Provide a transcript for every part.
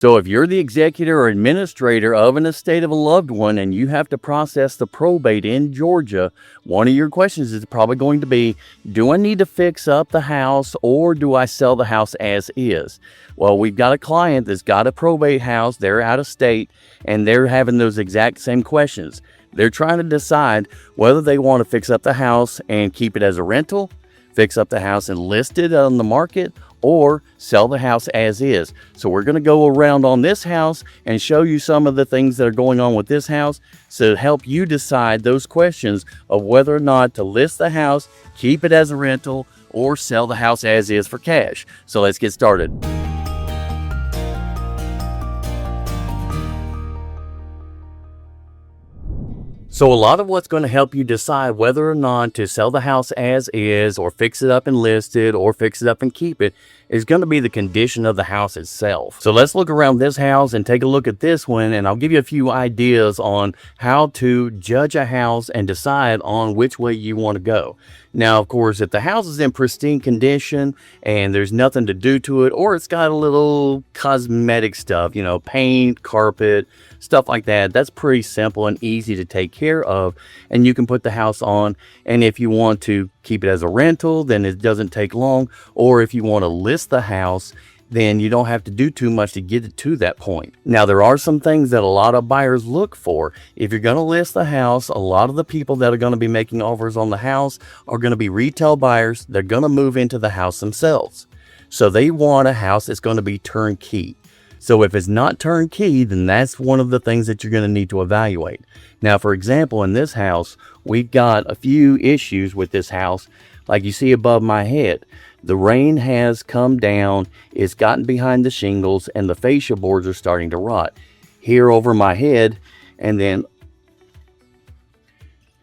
So if you're the executor or administrator of an estate of a loved one and you have to process the probate in Georgia, one of your questions is probably going to be, do I need to fix up the house or do I sell the house as is? Well, we've got a client that's got a probate house. They're out of state and they're having those exact same questions. They're trying to decide whether they want to fix up the house and keep it as a rental, fix up the house and list it on the market, or sell the house as is. So we're going to go around on this house and show you some of the things that are going on with this house to help you decide those questions of whether or not to list the house, keep it as a rental, or sell the house as is for cash. So let's get started. So a lot of what's going to help you decide whether or not to sell the house as is or fix it up and list it or fix it up and keep it is going to be the condition of the house itself. So let's look around this house and take a look at this one, and I'll give you a few ideas on how to judge a house and decide on which way you want to go. Now, of course, if the house is in pristine condition and there's nothing to do to it, or it's got a little cosmetic stuff, paint, carpet, stuff like that, that's pretty simple and easy to take care of, and you can put the house on. And if you want to keep it as a rental, then it doesn't take long. Or if you want to list the house, then you don't have to do too much to get it to that point. Now, there are some things that a lot of buyers look for. If you're going to list the house, a lot of the people that are going to be making offers on the house are going to be retail buyers. They're going to move into the house themselves. So they want a house that's going to be turnkey. So if it's not turnkey, then that's one of the things that you're going to need to evaluate. Now, for example, in this house, we've got a few issues with this house. Like you see above my head, the rain has come down, it's gotten behind the shingles, and the fascia boards are starting to rot. Here over my head, and then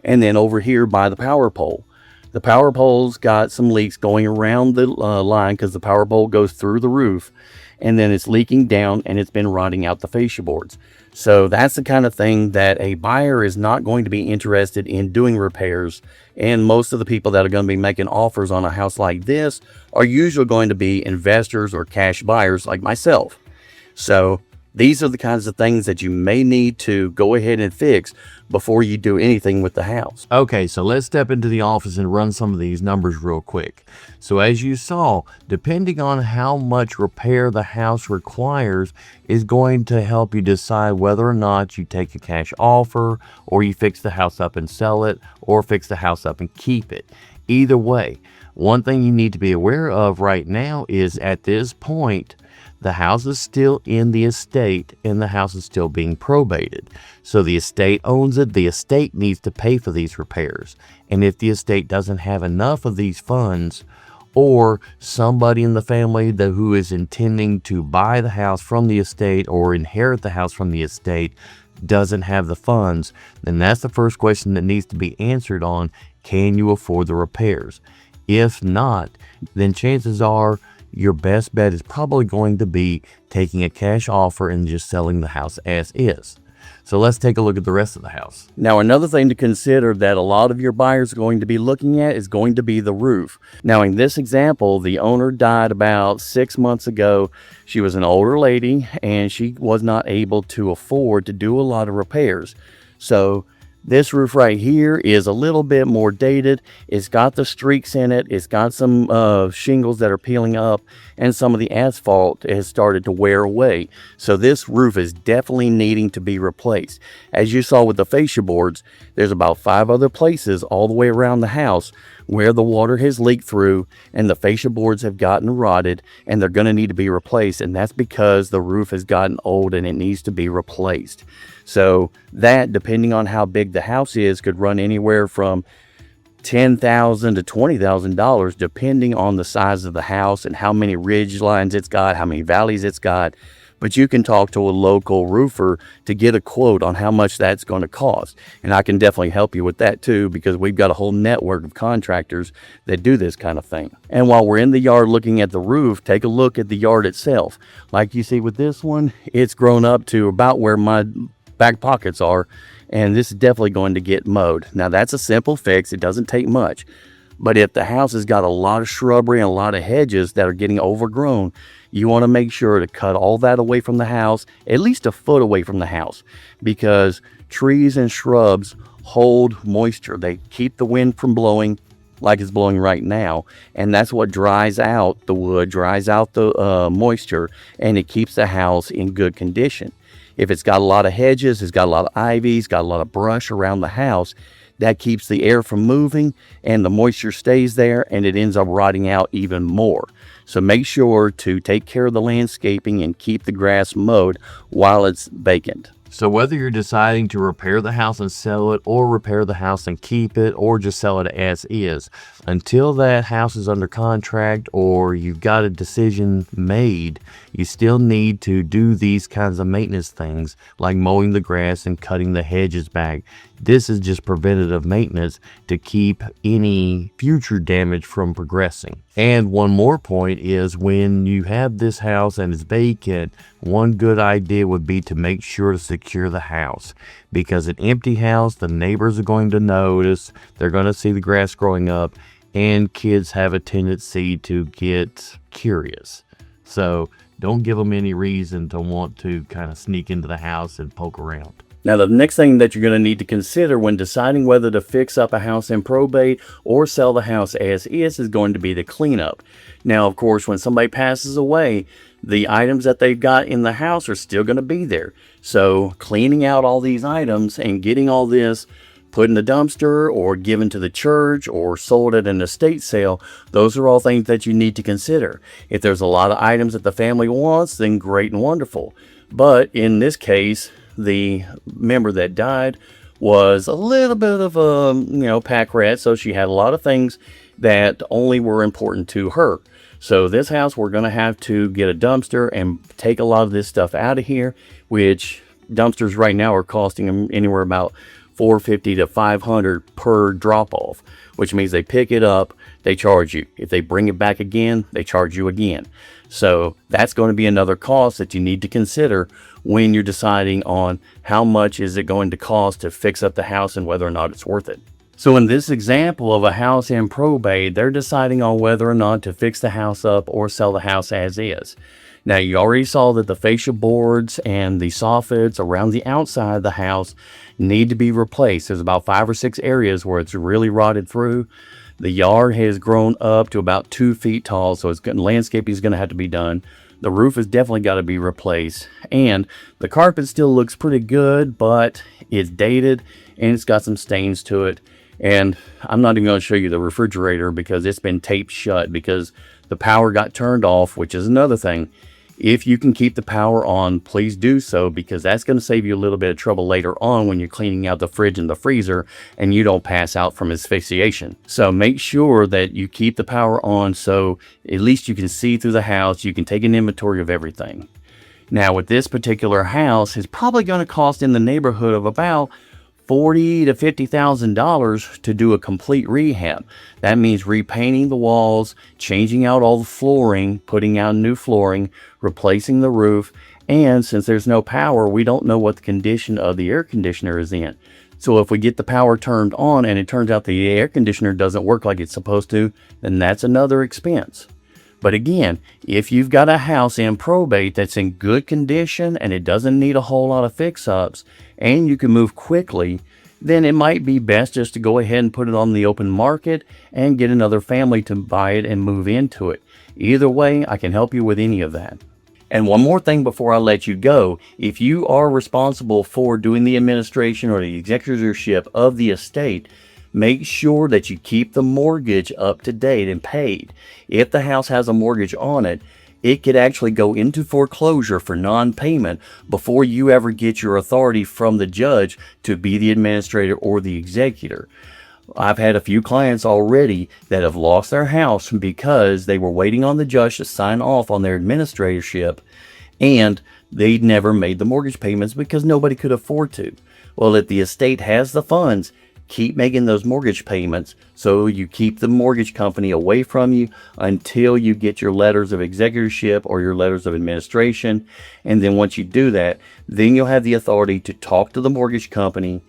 over here by the power pole. The power pole's got some leaks going around the line because the power pole goes through the roof, and then it's leaking down and it's been rotting out the fascia boards. So that's the kind of thing that a buyer is not going to be interested in doing repairs. And most of the people that are going to be making offers on a house like this are usually going to be investors or cash buyers like myself. So these are the kinds of things that you may need to go ahead and fix before you do anything with the house. Okay, so let's step into the office and run some of these numbers real quick. So as you saw, depending on how much repair the house requires is going to help you decide whether or not you take a cash offer, or you fix the house up and sell it, or fix the house up and keep it. Either way, one thing you need to be aware of right now is at this point, the house is still in the estate and the house is still being probated. So the estate owns it. The estate needs to pay for these repairs. And if the estate doesn't have enough of these funds, or somebody in the family who is intending to buy the house from the estate or inherit the house from the estate doesn't have the funds, then that's the first question that needs to be answered on, can you afford the repairs? If not, then chances are your best bet is probably going to be taking a cash offer and just selling the house as is. So let's take a look at the rest of the house. Now, another thing to consider that a lot of your buyers are going to be looking at is going to be the roof. Now, in this example, the owner died about 6 months ago. She was an older lady and she was not able to afford to do a lot of repairs. So this roof right here is a little bit more dated. It's got the streaks in it. It's got some shingles that are peeling up, and some of the asphalt has started to wear away. So this roof is definitely needing to be replaced. As you saw with the fascia boards, there's about 5 other places all the way around the house where the water has leaked through and the fascia boards have gotten rotted, and they're going to need to be replaced. And that's because the roof has gotten old and it needs to be replaced. So that, depending on how big the house is, could run anywhere from $10,000 to $20,000, depending on the size of the house and how many ridge lines it's got, how many valleys it's got. But you can talk to a local roofer to get a quote on how much that's going to cost. And I can definitely help you with that too, because we've got a whole network of contractors that do this kind of thing. And while we're in the yard looking at the roof, take a look at the yard itself. Like you see with this one, it's grown up to about where my back pockets are, and this is definitely going to get mowed. Now, that's a simple fix. It doesn't take much. But if the house has got a lot of shrubbery and a lot of hedges that are getting overgrown, you want to make sure to cut all that away from the house, at least a foot away from the house, because trees and shrubs hold moisture. They keep the wind from blowing like it's blowing right now, and that's what dries out the wood, dries out the moisture, and it keeps the house in good condition. If it's got a lot of hedges, it's got a lot of ivy, it's got a lot of brush around the house, that keeps the air from moving and the moisture stays there, and it ends up rotting out even more. So make sure to take care of the landscaping and keep the grass mowed while it's vacant. So whether you're deciding to repair the house and sell it, or repair the house and keep it, or just sell it as is, until that house is under contract or you've got a decision made, you still need to do these kinds of maintenance things like mowing the grass and cutting the hedges back. This is just preventative maintenance to keep any future damage from progressing. And one more point is, when you have this house and it's vacant, one good idea would be to make sure to secure the house, because an empty house, the neighbors are going to notice, they're going to see the grass growing up, and kids have a tendency to get curious. So don't give them any reason to want to kind of sneak into the house and poke around. Now, the next thing that you're going to need to consider when deciding whether to fix up a house in probate or sell the house as is going to be the cleanup. Now, of course, when somebody passes away, the items that they've got in the house are still going to be there. So cleaning out all these items and getting all this put in the dumpster or given to the church or sold at an estate sale, those are all things that you need to consider. If there's a lot of items that the family wants, then great and wonderful. But in this case, the member that died was a little bit of a pack rat, so she had a lot of things that only were important to her. So this house, we're going to have to get a dumpster and take a lot of this stuff out of here, which dumpsters right now are costing them anywhere about $450 to $500 per drop off, which means they pick it up, they charge you. If they bring it back again, they charge you again. So that's going to be another cost that you need to consider when you're deciding on how much is it going to cost to fix up the house and whether or not it's worth it. So in this example of a house in probate, they're deciding on whether or not to fix the house up or sell the house as is. Now, you already saw that the fascia boards and the soffits around the outside of the house need to be replaced. There's about 5 or 6 areas where it's really rotted through. The yard has grown up to about 2 feet tall, so landscaping is going to have to be done. The roof has definitely got to be replaced. And the carpet still looks pretty good, but it's dated and it's got some stains to it. And I'm not even going to show you the refrigerator because it's been taped shut because the power got turned off, which is another thing. If you can keep the power on, please do so, because that's going to save you a little bit of trouble later on when you're cleaning out the fridge and the freezer and you don't pass out from asphyxiation. So make sure that you keep the power on so at least you can see through the house. You can take an inventory of everything. Now, with this particular house, it's probably going to cost in the neighborhood of about $40,000 to $50,000 to do a complete rehab. That means repainting the walls, changing out all the flooring, putting out new flooring, replacing the roof, and since there's no power, we don't know what the condition of the air conditioner is in. So if we get the power turned on and it turns out the air conditioner doesn't work like it's supposed to, then that's another expense. But again, if you've got a house in probate that's in good condition and it doesn't need a whole lot of fix-ups and you can move quickly, then it might be best just to go ahead and put it on the open market and get another family to buy it and move into it. Either way, I can help you with any of that. And one more thing before I let you go, if you are responsible for doing the administration or the executorship of the estate, make sure that you keep the mortgage up to date and paid. If the house has a mortgage on it, it could actually go into foreclosure for non-payment before you ever get your authority from the judge to be the administrator or the executor. I've had a few clients already that have lost their house because they were waiting on the judge to sign off on their administratorship and they'd never made the mortgage payments because nobody could afford to. Well, if the estate has the funds, keep making those mortgage payments so you keep the mortgage company away from you until you get your letters of executorship or your letters of administration. And then once you do that, then you'll have the authority to talk to the mortgage company,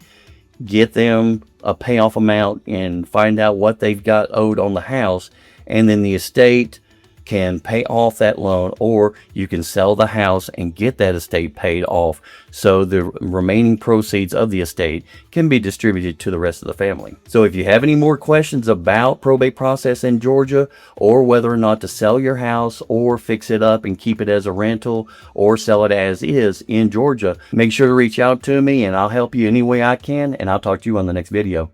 get them a payoff amount and find out what they've got owed on the house, and then the estate can pay off that loan, or you can sell the house and get that estate paid off, so the remaining proceeds of the estate can be distributed to the rest of the family. So if you have any more questions about probate process in Georgia, or whether or not to sell your house or fix it up and keep it as a rental or sell it as is in Georgia, make sure to reach out to me and I'll help you any way I can, and I'll talk to you on the next video.